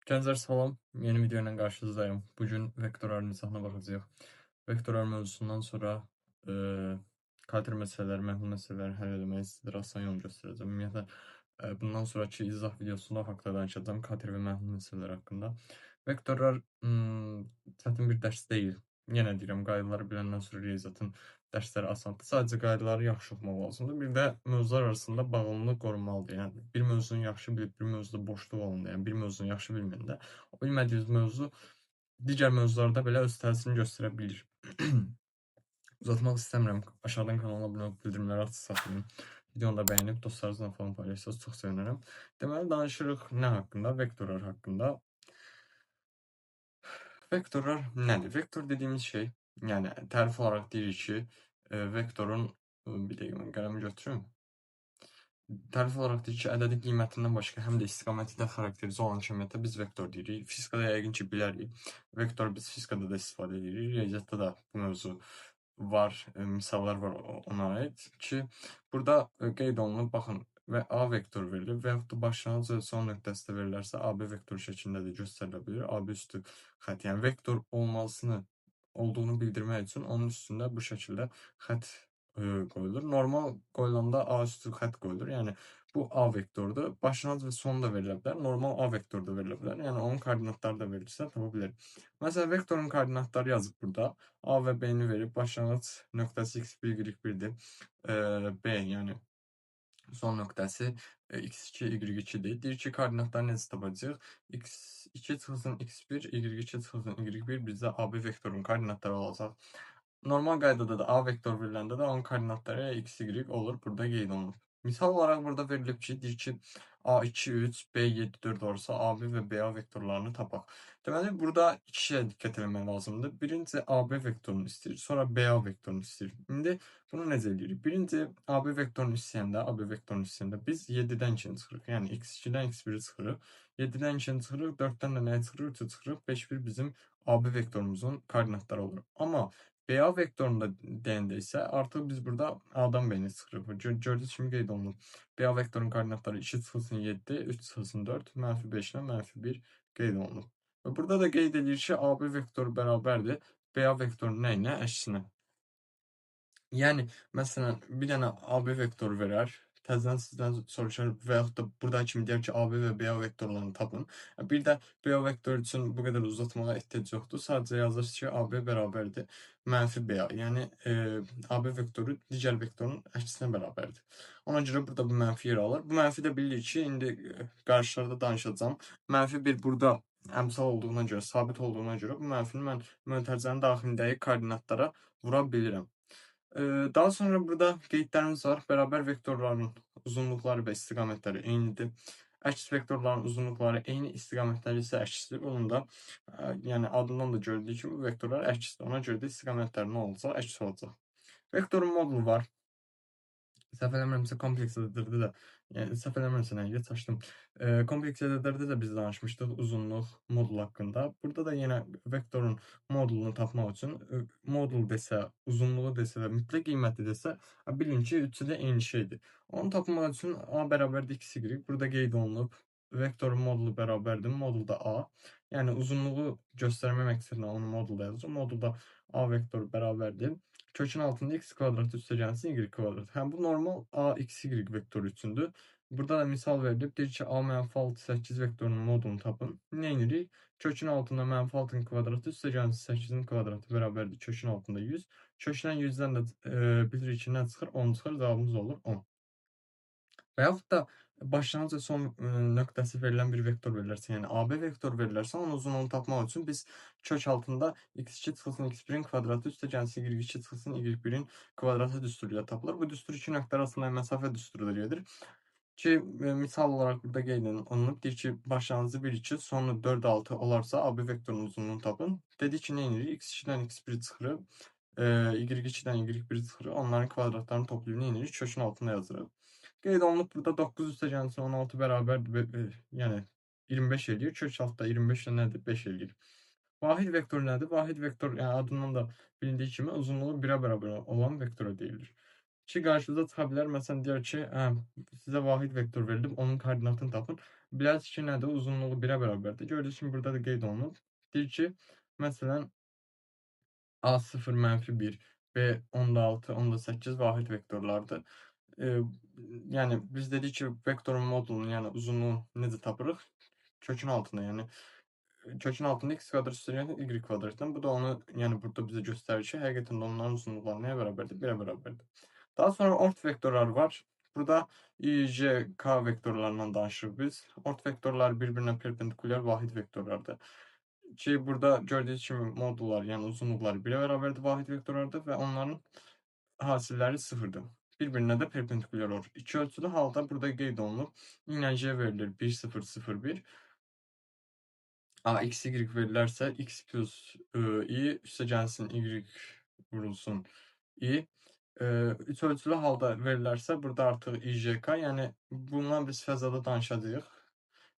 Gençler salam. Yeni video ile karşınızdayım. Bugün vektör arızalarına bakacağız. Vektör mevzusundan sonra e, kadir meseleleri, məhlul meseleleri həll etməyi sizlərə asan yol göstərəcəm. Ümumiyyətlə, bundan sonraki izah videosunda haqda danışacağım kadir və məhlul meseleleri haqqında. Vektorlar çətin bir dərs deyil. Yenə deyirəm, qaydaları biləndən sonra riyaziyyatın dərsləri asandır. Sadəcə qaydaları yaxşı oxumaq lazımdır. Bir də mövzular arasında bağlılıq qorunmalıdır. Yəni bir mövzunu yaxşı bilib bir mövzuda boşluq olanda, yəni bir mövzunu yaxşı bilməyəndə o bilmədiyiniz mövzu digər mövzularda belə öz təsirini göstərə bilir. Uzatmaq istəmirəm. Aşağıdan kanala abunə olub bildirimləri açıq saxlayın. Videonu da bəyənib dostlarınızla falan paylaşsanız çox sevinərəm. Deməli danışırıq nə haqqında? Vektorlar haqqında. Vektorlar nədir? Vektor dediyimiz şey, yəni tərif olaraq deyirik ki, vektorun bir dəqiqə mən qələmi götürüm. Tərif olaraq deyir ki, ədədi qiymətindən başqa həm də istiqaməti də xarakterizə olan kəmiyyətə biz vektor deyirik. Fizikada yəqin ki, bilərik. Vektor biz fizikada da istifadə edirik. Riyaziyyatda da bu mövzu var, misallar var ona aid ki, burada qeyd olunub, baxın, və A vektor verilir və yaxud da başlanğıc və son nöqtəsi də verilərsə AB vektor şəklində də göstərilə bilir. AB üstü xətt, yəni vektor olduğunu bildirmək üçün onun üstündə bu şəkildə xətt qoyulur. Normal qoyulanda A üstü xətt qoyulur. Yəni bu A vektordur. Başlanğıc və sonu da verilə bilər. Normal A vektoru da verilə bilər. Yəni onun koordinatları da verilirsə tapa bilərik. Məsələn, vektorun koordinatları yazıb burada. A və B-ni verib. Başlanğıc nöqtəsi x1, y1-dir. B, yəni son nöqtəsi x2, y2-dir. Deyir ki, koordinatları necə tapacağıq? x2 çıxılsın x1, y2 çıxılsın y1 bizdə AB vektorun koordinatları olacaq. Normal qaydada da A vektor veriləndə də onun koordinatları x, y olur. Burada qeyd olunur. Misal olaraq burada verilib ki, deyir ki, A2, 3, B7, 4 olursa AB və BA vektorlarını tapaq. Deməli, burada iki şeyə diqqət etmək lazımdır. Birinci AB vektorunu istəyir, sonra BA vektorunu istəyir. İndi bunu necə edirik? Birinci AB vektorunu istəyəndə biz 7-dən 2-ni çıxırıq. Yəni x2-dən x1-i çıxırıq. 7-dən 2-ni çıxırıq, 4-dən də nəyi çıxırıq? 3-ü çıxırıq. 5-1 bizim AB vektorumuzun koordinatları olur. Amma BA vektorunda deyəndə isə artıq biz burada A-dan B-ni çıxırıq. Gördüyünüz kimi qeyd olunub. BA vektorun koordinatları 2 çıxılsın 7, 3 çıxılsın 4, -5 ilə -1 qeyd olunub. Və burada da qeyd edir ki, AB vektoru bərabərdir BA vektorunun nəyinə? Əksinə. Yəni, məsələn, bir dənə AB vektoru verər, təzədən sizdən soruşar və yaxud da burada kimi deyər ki, AB və BA vektorlarını tapın. Bir də BA vektor üçün bu qədər uzatmağa ehtiyac yoxdur. Sadəcə yazırsınız ki, AB bərabərdir -BA. Yəni, AB vektoru digər vektorun əksinə bərabərdir. Ona görə burada bu mənfi yer alır. Bu mənfi də bilirik ki, indi qarşılarda danışacağım. -1 burada əmsal olduğuna görə, sabit olduğuna görə bu mənfini mən mötərizənin daxilindəki koordinatlara vura bilirəm. Daha sonra burada qeydlərimiz var. Bərabər vektorların uzunluqları və istiqamətləri eynidir. Əks vektorların uzunluqları eyni, istiqamətləri isə əksdir. Bunun da yəni adından da gördüyü kimi bu vektorlar əksdir. Ona görə də istiqamətləri nə olacaq? Əks olacaq. Vektorun modulu var. Səhv eləmirəmsə kompleks ədədlərdə də, yəni səhv eləmirəmsə nəyə çaşdım. Kompleks ədədlərdə də biz danışmışdıq uzunluq modul haqqında. Burada da yenə vektorun modulunu tapmaq üçün modul desə, uzunluğu desə və mütləq qiyməti desə, bilin ki, üçü də eyni şeydir. Onu tapmaq üçün A bərabərdir x, y. Burada qeyd olunub. Vektorun modulu bərabərdir modulda A. Yəni uzunluğu göstərmə məqsədlə onu modulda yazacağım. Modulda A vektoru bərabərdir. Kökün altında x kvadratı üstəgəlsin y kvadrat. Həm bu normal a x y vektoru üçündür. Burada da misal verilib. Deyir ki, a -6 vektorunun modulunu tapın. Nə edirik? Kökün altında -6-nın kvadratı üstəgəlsin 8-in kvadratı bərabərdir. Kökün altında 100. Kökdən 100-dən də bilirik ki, nə çıxır? 10 çıxır. Cavabımız olur 10. Və yaxud da başlanğıc və son nöqtəsi verilən bir vektor verilərsə, yəni AB vektor verilərsə, onun uzunluğunu tapmaq üçün biz kök altında x2 çıxılsın x1-in kvadratı üstəgəlsin y2 çıxılsın y1-in kvadratı düsturu ilə tapılır. Bu düstur iki nöqtə arasında məsafə düsturu da gedir. Ki, misal olaraq burada qeyd olunub, deyir ki, başlanğıcı 1, 2, sonu 4, 6 olarsa AB vektorunun uzunluğunu tapın. Dedi ki, nə edirik? X2-dən x1 çıxırıq, y2-dən y1 çıxırıq. Onların kvadratlarını toplayıb nə edirik? Kökün altında yazırıq. Qeyd olunub burada 9 üstəgəlsin 16 bərabərdir, yəni 25 eləyir. Kök altda 25 də nədir? 5 eləyir. Vahid vektor nədir? Vahid vektor, yəni adından da bilindiyi kimi uzunluğu 1-ə bərabər olan vektora deyilir. Ki, qarşınıza çıxa bilər, məsələn, deyər ki, sizə vahid vektor verilib, onun koordinatını tapın. Bilərsiniz ki, nədir? Uzunluğu 1-ə bərabərdir. Gördüyünüz kimi burada da qeyd olunub. Deyir ki, məsələn, A0-1, B10-6, 10-8 vahid vektorlardır. Eee, yəni biz dedik ki, vektorun modulunu, yəni uzunluğunu necə tapırıq? Kökün altında, yəni kökün altında x kvadrat üstəgəlsin y kvadratdan. Bu da onu, yəni burada bizə göstərir ki, həqiqətən də onların uzunluqları nəyə bərabərdir? 1-ə bərabərdir. Daha sonra ort vektorlar var. Burada i, j, k vektorlarından danışırıq biz. Ort vektorlar bir-birinə perpendikulyar vahid vektorlardır. Ki burada gördüyünüz kimi modullar, yəni uzunluqları 1-ə bərabərdir vahid vektorlarda və onların hasilləri sıfırdır. Bir-birinə də perpendikulyar olur. İki ölçülü halda burada qeyd olunub. İynə j verilir 1, 0, 0, 1. A, x, y verilərsə x plus i üstəgəlsin y vurulsun i. Üç ölçülü halda verilərsə burada artıq i, j, k, yəni bundan biz fəzada danışacağıq.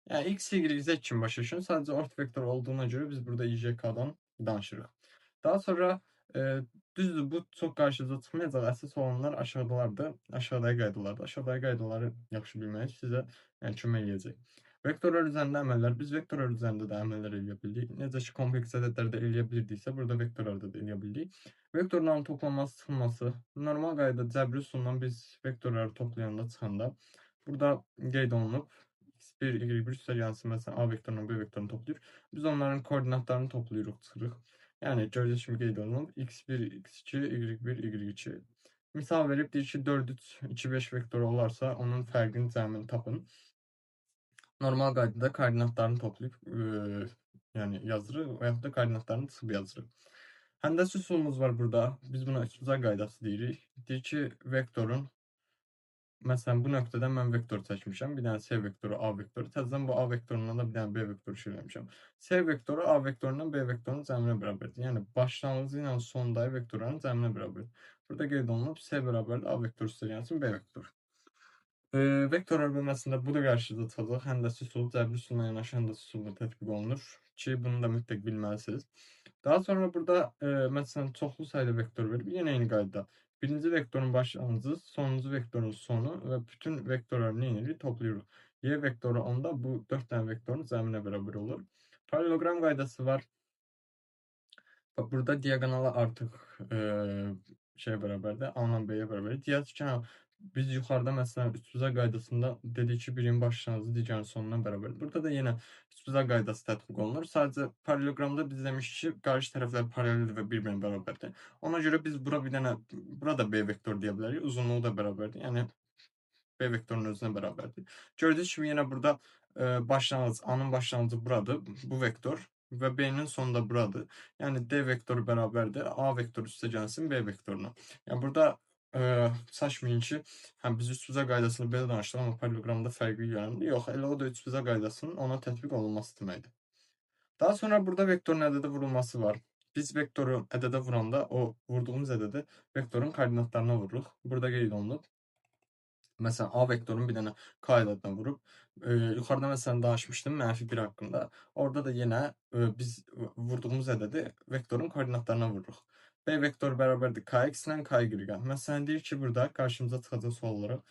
Yəni x, y, z kimi başa düşün. Sadəcə ort vektor olduğuna görə biz burada i, j, k-dan danışırıq. Daha sonra düzdür, bu çox qarşınıza çıxmayacaq. Əsas olanlar aşağıdalardır. Aşağıdakı qaydalardır. Aşağıdakı qaydaları yaxşı bilmək sizə yəni kömək eləyəcək. Vektorlar üzərində əməllər. Biz vektorlar üzərində də əməllər eləyə bildik. Necə ki, kompleks ədədlərdə eləyə bilirdiksə, burada vektorlarda da eləyə bildik. Vektorların toplanması, çıxılması. Normal qaydada cəbri üsulundan biz vektorları toplayanda, çıxanda burada qeyd olunub. X1, Y1 üstəgəlsin, məsələn, A vektorundan B vektorunu toplayır. Biz onların koordinatlarını toplayırıq, çıxırıq. Yəni gördüyünüz kimi qeyd olunub. X1, X2, Y1, Y2. Misal verib deyir ki, 4, 3, 2, 5 vektoru olarsa, onun fərqini, cəmini tapın. Normal qaydada koordinatlarını toplayıb yəni yazırıq və yaxud da koordinatlarını çıxıb yazırıq. Həndəsi üsulumuz var burada. Biz buna üçbucaq qaydası deyirik. Deyir ki, vektorun məsələn bu nöqtədən mən vektor çəkmişəm. Bir dənə C vektoru, A vektoru. Təzədən bu A vektorundan da bir dənə B vektoru şəkilləmişəm. C vektoru A vektorundan B vektorunun cəminə bərabərdir. Yəni başlanğıcı ilə sondakı vektorların cəminə bərabərdir. Burada qeyd olunub C bərabərdir A vektoru üstəgəlsin B vektoru. Vektor bölməsində bu da qarşınıza çıxacaq. Həndəsi üsulu, cəbri üsuluna yanaşı həndəsi üsulu tətbiq olunur ki, bunu da mütləq bilməlisiniz. Daha sonra burada məsələn çoxlu sayda vektor verib. Yenə eyni qaydada. Birinci vektorun başlanğıcı, sonuncu vektorun sonu və bütün vektorları nə edirik? Toplayırıq. Y vektoru onda bu 4 dənə vektorun cəminə bərabər olur. Parallelogram qaydası var. Bax burada diaqonala artıq şeyə bərabərdir. A ilə B-yə bərabərdir. Deyək ki, biz yuxarıda məsələn üçbucaq qaydasında dedik ki, birinin başlanğıcı digərinin sonuna bərabərdir. Burada da yenə üçbucaq qaydası tətbiq olunur. Sadəcə paralleloqramda biz demişik ki, qarşı tərəflər paraleldir və bir-birinə bərabərdir. Ona görə biz bura bir dənə burada B vektor deyə bilərik. Uzunluğu da bərabərdir. Yəni B vektorunun özünə bərabərdir. Gördüyünüz kimi yenə burada başlanğıc, A-nın başlanğıcı buradır, bu vektor və B-nin sonu da buradır. Yəni D vektoru bərabərdir A vektoru üstəgəlsin B vektoruna. Yəni burada saçmayın ki, həm biz üçbucaq qaydasını belə danışdıq, amma paralleloqramda fərqli göründü. Yox, elə o da üçbucaq qaydasının ona tətbiq olunması deməkdir. Daha sonra burada vektorun ədədə vurulması var. Biz vektoru ədədə vuranda o vurduğumuz ədədi vektorun koordinatlarına vururuq. Burada qeyd olunub. Məsələn, A vektorunu bir dənə K ədədinə vurub, yuxarıda məsələn danışmışdım -1 haqqında. Orada da yenə biz vurduğumuz ədədi vektorun koordinatlarına vururuq. B vektoru bərabərdir KX ilə KY-ə. Məsələn, deyir ki, burada qarşımıza çıxacaq sual olaraq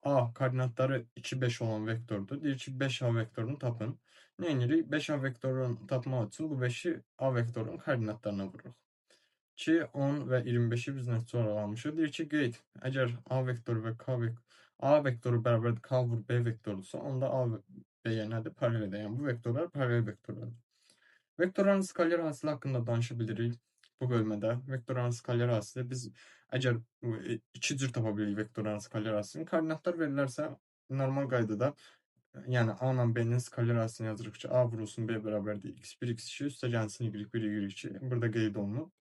A koordinatları 2, 5 olan vektordur. Deyir ki, 5A vektorunu tapın. Nə edirik? 5A vektorunu tapmaq üçün bu 5-i A vektorunun koordinatlarına vururuq. 2, 10 və 25-i biz nəticə olaraq almışıq. Deyir ki, qeyd, əgər A vektoru və A vektoru bərabərdir K vur B vektorudursa, onda A B-yə nədir? Paraleldir. Yəni bu vektorlar paralel vektorlardır. Vektorların skalar hasili haqqında danışa bilirik bu bölmədə. Vektorların skalar hasili biz əgər iki cür tapa bilirik vektorların skalar hasilini. Koordinatlar verilərsə normal qaydada yəni A ilə B-nin skalar hasilini yazırıq ki, A vurulsun B bərabərdir x1, x2 üstəgəlsin y1, y2. Burada qeyd olunub.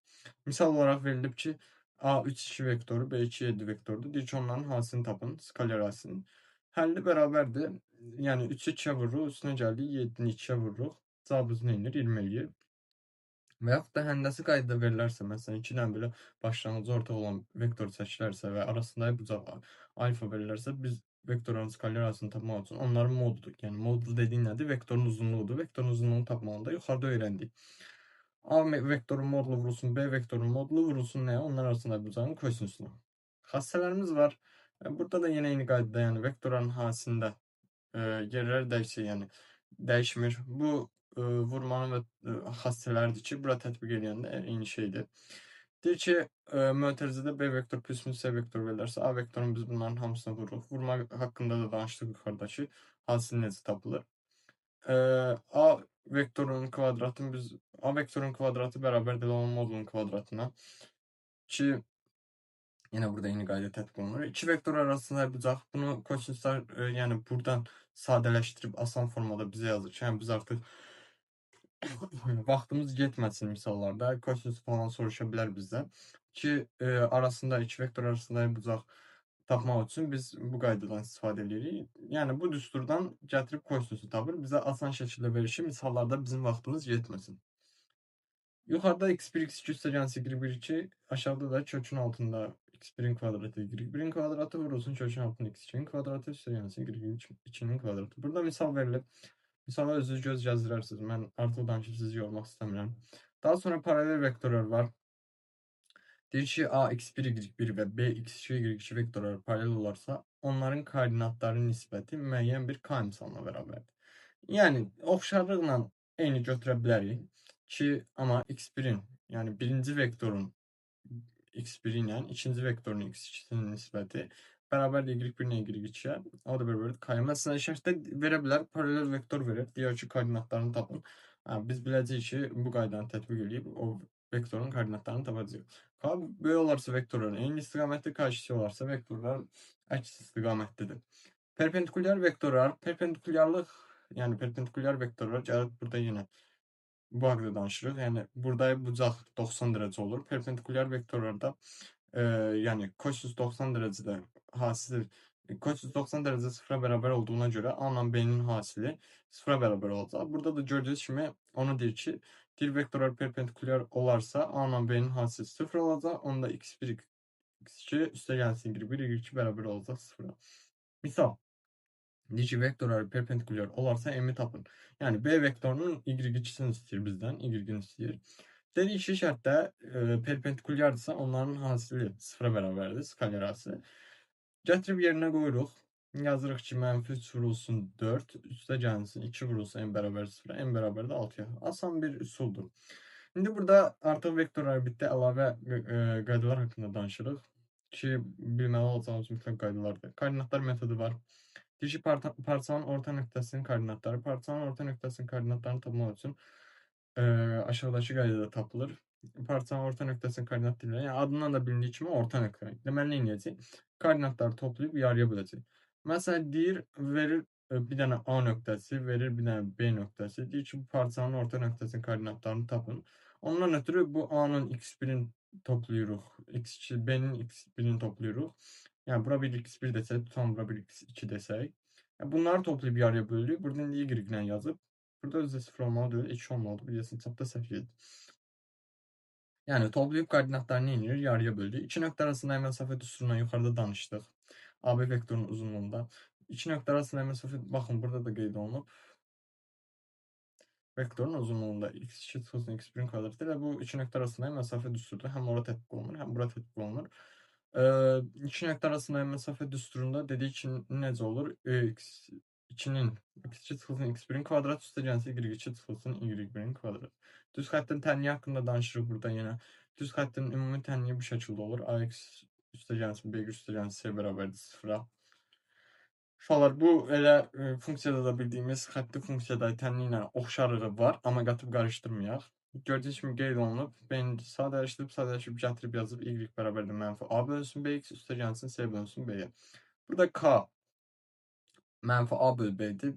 Misal olaraq verilib ki, A3, 2 vektoru, B2, 7 vektorudur. Deyir ki, onların hasilini tapın, skalar hasilini. Həlli bərabərdir. Yəni 3-ü 2-yə vururuq, üstünə gəldik, 7-ni 2-yə vururuq. Cavabımız nə edir? 20 eləyir. Və yaxud da həndəsi qaydada verilərsə, məsələn, 2 dənə belə başlanğıcı ortaq olan vektor çəkilərsə və arasındakı bucaq alfa verilərsə, biz vektorların skalar hasilini tapmaq üçün onların modulu, yəni modul dediyi nədir? Vektorun uzunluğudur. Vektorun uzunluğunu tapmağını da yuxarıda öyrəndik. A vektorun modulu vurulsun, B vektorun modulu vurulsun nəyə? Onlar arasında bucağın kosinusuna. Xassələrimiz var. Burada da yenə eyni qaydada, yəni vektorların hasilində yerləri dəyişsə, yəni dəyişmir. Bu vurmanın və xassələridir ki, bura tətbiq eləyəndə eyni şeydir. Deyir ki, mötərizədə B vektor plus minus C vektor verilərsə, A vektorunu biz bunların hamısına vururuq. Vurma haqqında da danışdıq yuxarıdakı. Hadisi necə tapılır? A vektorunun kvadratını biz A vektorunun kvadratı bərabərdir onun modulunun kvadratına ki, yenə burada eyni qayda tətbiq olunur. İki vektor arasında bucaq. Bunu kosinuslar, yəni buradan sadələşdirib asan formada bizə yazır ki, yəni biz artıq vaxtımız getməsin misallarda kosinus falan soruşa bilər bizdən ki, arasında iki vektor arasında bucaq tapmaq üçün biz bu qaydadan istifadə edirik. Yəni bu düsturdan gətirib kosinusu tapır. Bizə asan şəkildə verir ki, misallarda bizim vaxtımız getməsin. Yuxarıda x1, x2 üstəgəlsi y1, 2, aşağıda da kökün altında x1'in kvadratı, y1'in kvadratı vurulsun kökün altında x2'nin kvadratı üstəgəlsi y2'nin kvadratı. Burada misal verilib. Misala özünüz göz gəzdirərsiniz. Mən artıq danışıb sizi yormaq istəmirəm. Daha sonra paralel vektorlar var. Deyir ki, A x1, y1 və B x2, y2 vektorları paralel olarsa, onların koordinatları nisbəti müəyyən bir k misalına bərabərdir. Yəni, oxşarlıqla eyni götürə bilərik ki, amma x1'in, yəni birinci vektorun x1 ilə ikinci vektorun x2'sinin nisbəti bərabərdir y1-lə y2-yə. O da bərabərdir k-ya. Məsələn, şərtdə verə bilər, paralel vektor verir. Deyər ki, koordinatlarını tapın. Biz biləcəyik ki, bu qaydanı tətbiq edib o vektorun koordinatlarını tapacağıq. K böyük olarsa vektorların eyni istiqamətli, K kiçik olarsa vektorlar əks istiqamətlidir. Perpendikulyar vektorlar, perpendikulyarlıq, yəni perpendikulyar vektorlar gəlib burada yenə bu haqqda danışırıq. Yəni burada bucaq 90 dərəcə olur. Perpendikulyar vektorlarda yəni kosinus 90 dərəcədə hasili kosinus 90 dərəcə sıfıra bərabər olduğuna görə A ilə B-nin hasili sıfıra bərabər olacaq. Burada da gördüyünüz kimi onu deyir ki, bir vektorlar perpendikulyar olarsa A ilə B-nin hasili sıfır olacaq. Onda x1, x2 üstəgəlsin y1, y2 bərabər olacaq sıfıra. Misal, deyir ki, vektorlar perpendikulyar olarsa m-i tapın. Yəni B vektorunun y2'sini istəyir bizdən, y-ni istəyir. Dediği iki şərtdə perpendikulyardırsa onların hasili sıfıra bərabərdir, skaler hasili. Gətirib yerinə qoyuruq. Yazırıq ki, -3 vurulsun 4, üstə gəlsin 2 vurulsun n bərabər 0, n bərabər də 6-ya. Asan bir üsuldur. İndi burada artıq vektor orbitdə əlavə qaydalar haqqında danışırıq ki, bilməli olacağımız mütləq qaydalardır. Koordinatlar metodu var. Deyir ki, parçanın orta nöqtəsinin koordinatları. Parçanın orta nöqtəsinin koordinatlarını tapmaq üçün aşağıdakı qaydada tapılır. Parçanın orta nöqtəsinin koordinat deyirlər. Yəni adından da bilindiyi kimi orta nöqtə. Deməli nə edəcək? Koordinatları toplayıb yarıya böləcək. Məsələn deyir, verir bir dənə A nöqtəsi, verir bir dənə B nöqtəsi. Deyir ki, bu parçanın orta nöqtəsinin koordinatlarını tapın. Ondan ötürü bu A-nın x1-in toplayırıq, x2, B-nin x1-ini toplayırıq. Yəni bura bir x1 desək, tutalım bura bir x2 desək. Bunları toplayıb yarıya bölürük. Burada indi y ilə yazıb. Burada özdə 0 olmalı deyil, 2 olmalıdır. Biliyorsun çapda səhv gedir. Yəni toplayıb koordinatlarını inilir, yarıya böldük. İki nöqtə arasında məsafə düsturundan yuxarıda danışdıq. AB vektorunun uzunluğunda. İki nöqtə arasında məsafə, baxın burada da qeyd olunub. Vektorun uzunluğunda x2 çıxılsın x1'in kvadratı ilə bu iki nöqtə arasında məsafə düsturdur. Həm ora tətbiq olunur, həm bura tətbiq olunur. İki nöqtə arasında məsafə düsturunda dedik ki, necə olur? x2'nin x2 çıxılsın x1'in kvadratı üstə gəlsin y2 çıxılsın y1'in kvadratı. Düz xəttin tənliyi haqqında danışırıq burada yenə. Düz xəttin ümumi tənliyi bu şəkildə olur. Ax üstə gəlsin b üstə gəlsin c bərabərdir 0-a. Uşaqlar, bu elə funksiyada da bildiyimiz xətti funksiyada tənliklə oxşarlığı var, amma qatıb qarışdırmayaq. Gördüyünüz kimi qeyd olunub. B-ni sadələşdirib gətirib yazıb y bərabərdir mənfi a bölünsün bx üstə gəlsin c bölünsün b-yə. Burada k mənfi a bölü b-dir,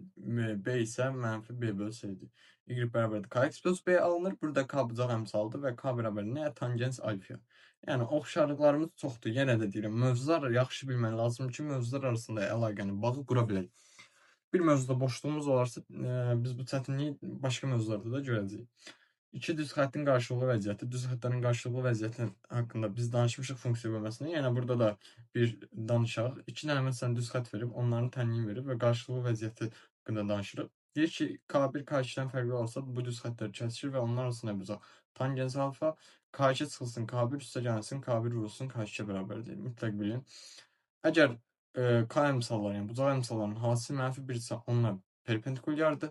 b isə mənfi b bölü c-dir. Y bərabərdir kx plus b alınır. Burada k bucaq əmsalıdır və k bərabərdir nəyə? Tangens alfaya. Yəni oxşarlıqlarımız çoxdur. Yenə də deyirəm, mövzular yaxşı bilmək lazımdır ki, mövzular arasında əlaqəni, bağı qura bilək. Bir mövzuda boşluğumuz olarsa, biz bu çətinliyi başqa mövzularda da görəcəyik. İki düz xəttin qarşılıqlı vəziyyəti, düz xəttlərin qarşılıqlı vəziyyəti haqqında biz danışmışıq funksiya bölməsində. Yəni burada da bir danışaq. İki dənə məsələn düz xətt verib, onların tənliyi verib və qarşılıqlı vəziyyəti haqqında danışırıq. Deyir ki, K1 K2-dən fərqli olsa bu düz xəttlər kəsişir və onlar arasında bucaq tangens alfa, K2 çıxılsın K1 üstə gəlsin, K1 vurulsun K2-yə bərabərdir. Mütləq bilin. Əgər K əmsalları, yəni bucaq əmsallarının hansı -1-dirsə onunla perpendikulyardır.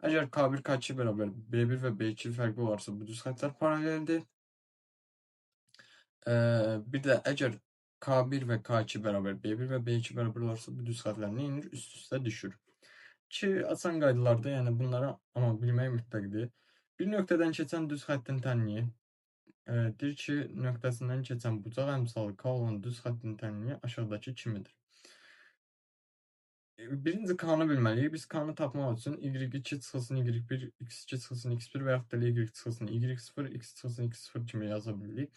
Əgər K1, K2 bərabər B1 və B2 fərqli olarsa bu düz xəttlər paraleldir. Bir də əgər K1 və K2 bərabər B1 və B2 bərabər olarsa bu düz xəttlər neyinir? Üst-üstə düşür. Ki, asan qaydalardır, yəni bunları amma bilmək mütləqdir. Bir nöqtədən keçən düz xəttin tənliyi deyir ki, nöqtəsindən keçən bucaq əmsalı K olan düz xəttin tənliyi aşağıdakı kimidir. Birinci K-nı bilməliyik. Biz K-nı tapmaq üçün y2 çıxılsın y1, x2 çıxılsın x1 və yaxud da y çıxılsın y0, x çıxılsın x0 kimi yaza bilirik.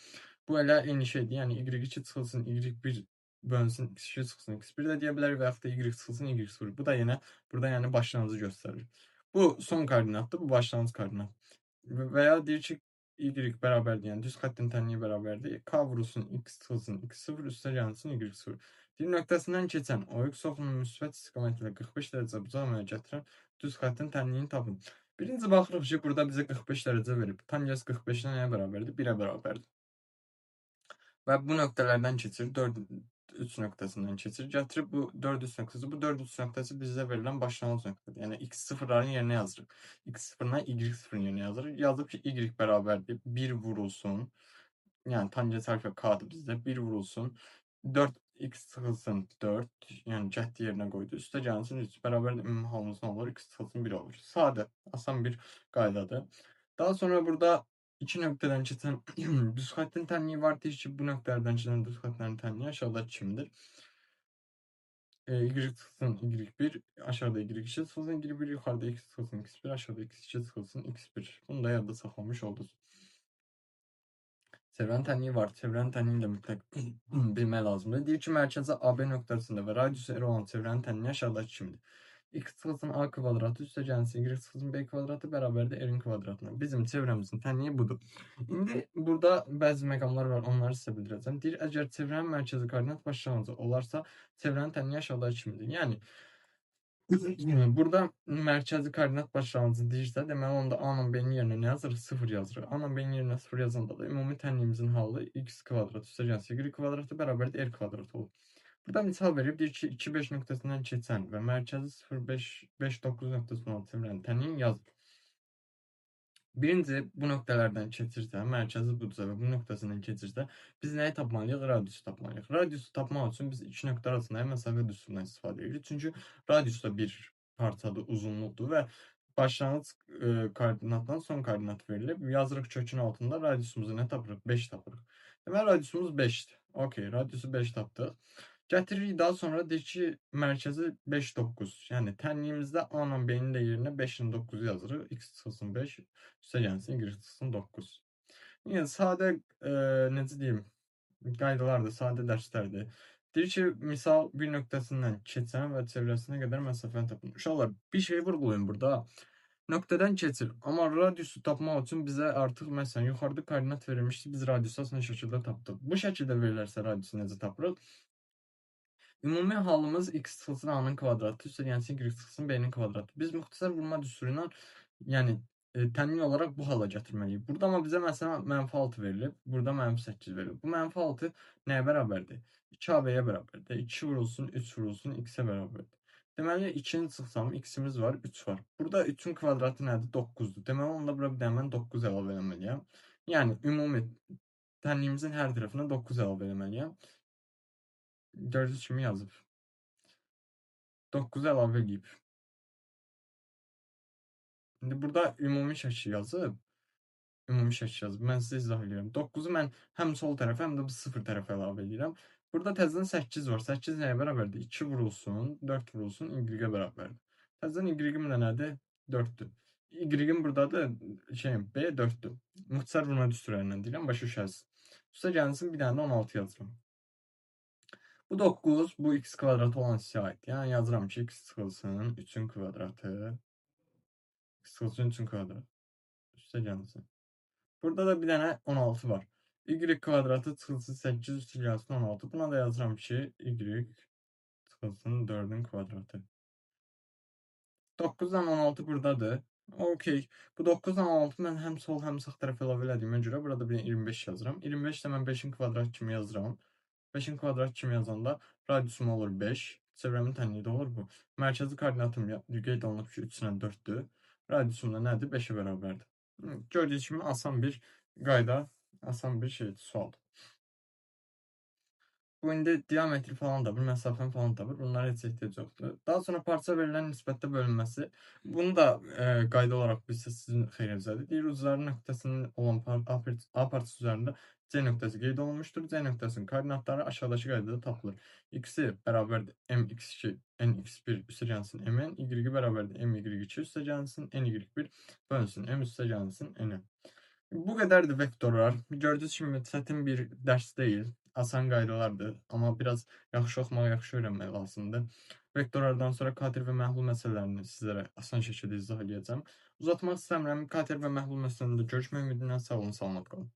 Bu elə eyni şeydir. Yəni y2 çıxılsın y1 bölünsün x2 çıxılsın x1 də deyə bilərik və yaxud da y çıxılsın y0. Bu da yenə burada yəni başlanğıcı göstərir. Bu son koordinatdır, bu başlanğıc koordinat. Və ya deyir ki, y bərabərdir, yəni düz xəttin tənliyi bərabərdir. K vurulsun x çıxılsın x0 üstə gəlsin y0. Bir nöqtəsindən keçən OX oxunun müsbət istiqamət ilə 45 dərəcə bucaq əmələ gətirən düz xəttin tənliyini tapın. Birinci baxırıq ki, burada bizə 45 dərəcə verib. Tangens 45-ə nəyə bərabərdir? 1-ə bərabərdir. Və bu nöqtələrdən keçir, 3 nöqtəsindən keçir. Gətirib bu 4 üç nöqtəsi. Bu 4 üç nöqtəsi bizə verilən başlanğıc nöqtədir. Yəni x0-ların yerinə yazırıq. x0-dan y0-ın yerinə yazırıq. Yazıb ki, y bərabərdir. 1 vurulsun. Yəni tangent alfa k-dır bizdə. 1 vurulsun. 4x çıxılsın 4. Yəni cəhd yerinə qoydu. Üstə gəlsin 3. Bərabərdir ümumi halımız nə olur? X çıxılsın 1 olur. Sadə, asan bir qaydadır. Daha sonra burada 2 nöqtədən keçən düz xəttin tənliyi var. Deyir ki, bu nöqtələrdən keçən düz xəttlərin tənliyi aşağıdakı kimidir? Y çıxılsın y1, aşağıda y2 çıxılsın y1, yuxarıda x çıxılsın x1, aşağıda x2 çıxılsın x1. Bunu da yadda saxlamış oldunuz. Çevrənin tənliyi var. Çevrənin tənliyini də mütləq bilmək lazımdır. Deyir ki, mərkəzi AB nöqtəsində və radiusu R olan çevrənin tənliyi aşağıdakı kimidir? X çıxılsın A kvadratı üstə gəlsin Y çıxılsın B kvadratı bərabərdir R-in kvadratına. Bizim çevrəmizin tənliyi budur. İndi burada bəzi məqamlar var, onları sizə bildirəcəm. Deyir, əgər çevrənin mərkəzi koordinat başlanğıcı olarsa, çevrənin tənliyi aşağıdakı kimidir? Yəni, burada mərkəzi koordinat başlanğıcı deyirsə, deməli onda A ilə B-nin yerinə nə yazırıq? 0 yazırıq. A ilə B-nin yerinə 0 yazanda da ümumi tənliyimizin halı x kvadrat üstə gəlsin Y kvadratı bərabərdir R kvadrat olur. Burada misal verib, deyir ki, 2-5 nöqtəsindən keçən və mərkəzi 0-5-9 nöqtəsi olan çevrənin tənliyini yazır. Birinci, bu nöqtələrdən keçirsə, mərkəzi budursa və bu nöqtəsindən keçirsə, biz nəyi tapmalıyıq? Radiusu tapmalıyıq. Radiusu tapmaq üçün biz iki nöqtə arasındakı məsafə düsturundan istifadə edirik. Çünki radius da bir parçadır, uzunluqdur və başlanğıc koordinatdan son koordinat verilib. Yazırıq kökün altında radiusumuzu nə tapırıq? 5 tapırıq. Deməli, radiusumuz 5-dir. Okey, radiusu 5 tapdıq. Gətiririk, daha sonra deyir ki, mərkəzi 5-9. Yəni tənliyimizdə A ilə B-nin də yerinə 5 ilə 9 yazırıq. X çıxılsın 5, üstə gəlsin Y çıxılsın 9. Yəni sadə necə deyim, qaydalardır, sadə dərslərdir. Deyir ki, misal bir nöqtəsindən keçən və çevrəsinə qədər məsafəni tapın. Uşaqlar, bir şey vurğulayın burada. Nöqtədən keçir. Amma radiusu tapmaq üçün bizə artıq məsələn yuxarıda koordinat verilmişdi. Biz radiusu asan şəkildə tapdıq. Bu şəkildə verilərsə radiusu necə tapırıq? Ümumi halımız x çıxılsın a-nın kvadratı üstə gəlsin y çıxılsın b-nin kvadratı. Biz müxtəsər vurma düsturu ilə yəni təmin olaraq bu hala gətirməliyik. Burada amma bizə məsələn -6 verilib, burada -8 verilib. Bu -6 nəyə bərabərdir? 2ab-yə bərabərdir. 2 vurulsun, 3 vurulsun, x-ə bərabərdir. Deməli 2-ni çıxsam x-imiz var, 3 var. Burada 3-ün kvadratı nədir? 9-dur. Deməli onda bura bir dənə mən 9 əlavə eləməliyəm. Yəni ümumi tənliyimizin hər tərəfinə 9 əlavə eləməliyəm. Gördüyünüz kimi yazıb. 9 əlavə edib. İndi burada ümumi şəkil yazıb. Mən sizə izah edirəm. 9-u mən həm sol tərəfə, həm də bu 0 tərəfə əlavə edirəm. Burada təzədən 8 var. 8 nəyə bərabərdir? 2 vurulsun, 4 vurulsun, y-ə bərabərdir. Təzədən y-im də nədir? 4-dür. Y-im buradadır, B 4-dür. Müxtəsər vurma düsturlarından deyirəm, başa düşərsiniz. Üstə gəlsin, bir dənə də 16 yazıram. Bu 9, bu x kvadratı olan hissəyə aiddir. Yəni yazıram ki, x çıxılsın 3-ün kvadratı. X çıxılsın 3-ün kvadratı. Üstə gəlsin. Burada da bir dənə 16 var. Y kvadratı çıxılsın 8 üstə gəlsin 16. Buna da yazıram ki, y çıxılsın 4-ün kvadratı. 9-dan 16 buradadır. Okey. Bu 9-dan 16 mən həm sol, həm sağ tərəfə əlavə elədiyimə görə burada bir 25 yazıram. 25 də mən 5-in kvadratı kimi yazıram. 5-in kvadratı kimi yazanda Radiusum olur 5. Çevrəmin tənliyi də olur bu. Mərkəzi koordinatım qeyd olunub ki, 3/4-dür. Radiusum da nədir? 5-ə bərabərdir. Gördüyünüz kimi asan bir qayda, asan bir şeydir, sualdır. Bu indi diametri falan da bir, məsafəni falan da bir. Bunlara heç ehtiyac yoxdur. Daha sonra parça verilən nisbətdə bölünməsi. Bunu da qayda olaraq bilsə sizin xeyrinizədir. Deyir, ucların nöqtəsinin olan A parçası üzərində C nöqtəsi qeyd olunmuşdur. C nöqtəsinin koordinatları aşağıdakı qaydada tapılır. X-i bərabərdir mx2 nx1 üstəgəlsin mn, y-i bərabərdir my2 üstəgəlsin ny1 bölünsün m üstəgəlsin n. Bu qədərdir vektorlar. Gördüyünüz kimi çətin bir dərs deyil. Asan qaydalardır, amma biraz yaxşı oxumaq, yaxşı öyrənmək lazımdır. Vektorlardan sonra kater və məhlul məsələlərini sizlərə asan şəkildə izah edəcəm. Uzatmaq istəmirəm. Kater və məhlul məsələlərində görüşmək ümidi ilə sağ olun, salamat qalın.